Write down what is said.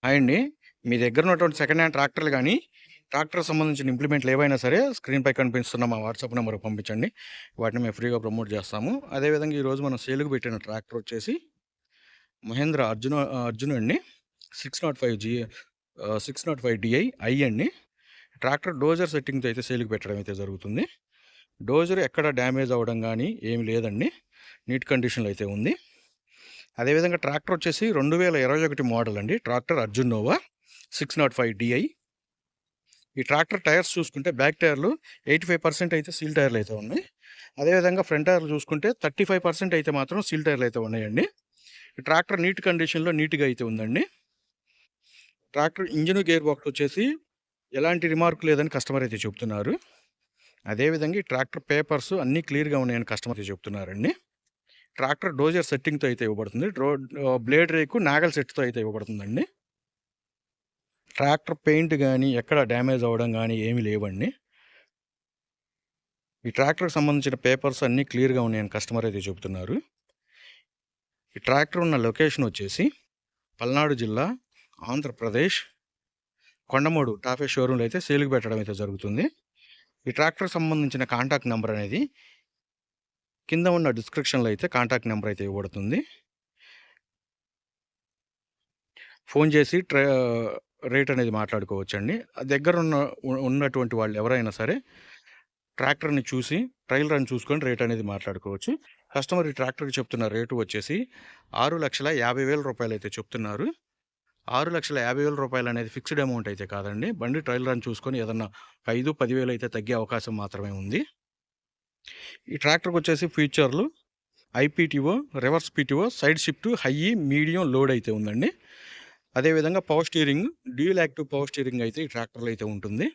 Hi అండి. మీ దగ్గర ఉన్నటువంటి సెకండ్ హ్యాండ్ ట్రాక్టర్లు గానీ, ట్రాక్టర్‌కి సంబంధించిన ఇంప్లిమెంట్లు ఏవైనా సరే స్క్రీన్‌పై కనిపిస్తున్న మా వాట్సాప్ నంబర్‌కి పంపించండి. వాటిని మేము ఫ్రీగా ప్రమోట్ చేస్తాము. అదేవిధంగా ఈరోజు మనం సేల్‌కి పెట్టిన ట్రాక్టర్ వచ్చేసి మహేంద్ర అర్జున్ అండి. 605 605 DI అండి. ట్రాక్టర్ డోజర్ సెట్టింగ్‌తో అయితే సేల్‌కి పెట్టడం అయితే జరుగుతుంది. డోజర్ ఎక్కడ డ్యామేజ్ అవ్వడం గానీ ఏమి లేదండి. నీట్ కండిషన్‌లో అయితే ఉంది. అదేవిధంగా ట్రాక్టర్ వచ్చేసి 2021 మోడల్ అండి. Tractor Arjun nova 605 DI. ఈ ట్రాక్టర్ టైర్స్ చూసుకుంటే బ్యాక్ టైర్లు 85% అయితే సీల్ టైర్లు అయితే ఉన్నాయి. అదేవిధంగా ఫ్రంట్ టైర్లు చూసుకుంటే 35% అయితే మాత్రం సీల్ టైర్లు అయితే ఉన్నాయండి. ఈ ట్రాక్టర్ నీట్ కండిషన్లో నీట్గా అయితే ఉందండి. ట్రాక్టర్ ఇంజిన్ గేర్ బాక్స్ వచ్చేసి ఎలాంటి రిమార్క్ లేదని కస్టమర్ అయితే చెప్తున్నారు. అదేవిధంగా ఈ ట్రాక్టర్ పేపర్స్ అన్నీ క్లియర్గా ఉన్నాయని కస్టమర్ అయితే చెప్తున్నారండి. ట్రాక్టర్ డోజర్ సెట్టింగ్తో అయితే ఇవ్వబడుతుంది. బ్లేడ్ రేకు నాగల్ సెట్తో అయితే ఇవ్వబడుతుందండి. ట్రాక్టర్ పెయింట్ గానీ ఎక్కడ డ్యామేజ్ అవ్వడం గానీ ఏమీ లేవండి. ఈ ట్రాక్టర్కి సంబంధించిన పేపర్స్ అన్నీ క్లియర్గా ఉన్నాయని కస్టమర్ అయితే చెబుతున్నారు. ఈ ట్రాక్టర్ ఉన్న లొకేషన్ వచ్చేసి పల్నాడు జిల్లా, ఆంధ్రప్రదేశ్, కొండమూడు టాఫే షోరూమ్లో అయితే సేల్కి పెట్టడం అయితే జరుగుతుంది. ఈ ట్రాక్టర్కి సంబంధించిన కాంటాక్ట్ నెంబర్ అనేది కింద ఉన్న డిస్క్రిప్షన్లో అయితే కాంటాక్ట్ నెంబర్ అయితే ఇవ్వబడుతుంది. ఫోన్ చేసి రేట్ అనేది మాట్లాడుకోవచ్చండి. దగ్గర ఉన్నటువంటి వాళ్ళు ఎవరైనా సరే ట్రాక్టర్ని చూసి ట్రయల్ రన్ చూసుకొని రేట్ అనేది మాట్లాడుకోవచ్చు. కస్టమర్ ఈ ట్రాక్టర్కి చెప్తున్న రేటు వచ్చేసి 6,50,000 రూపాయలు అయితే చెప్తున్నారు. 6,50,000 రూపాయలు అనేది ఫిక్స్డ్ అమౌంట్ అయితే కాదండి. బండి ట్రయల్ రన్ చూసుకొని ఏదన్నా 5,10,000 అయితే తగ్గే అవకాశం మాత్రమే ఉంది. ఈ ట్రాక్టర్కి వచ్చేసి ఫీచర్లు IPTO, reverse PTO, side shift, high, medium, load అయితే ఉందండి. అదేవిధంగా power steering, dual active power steering అయితే ఈ ట్రాక్టర్లో అయితే ఉంటుంది.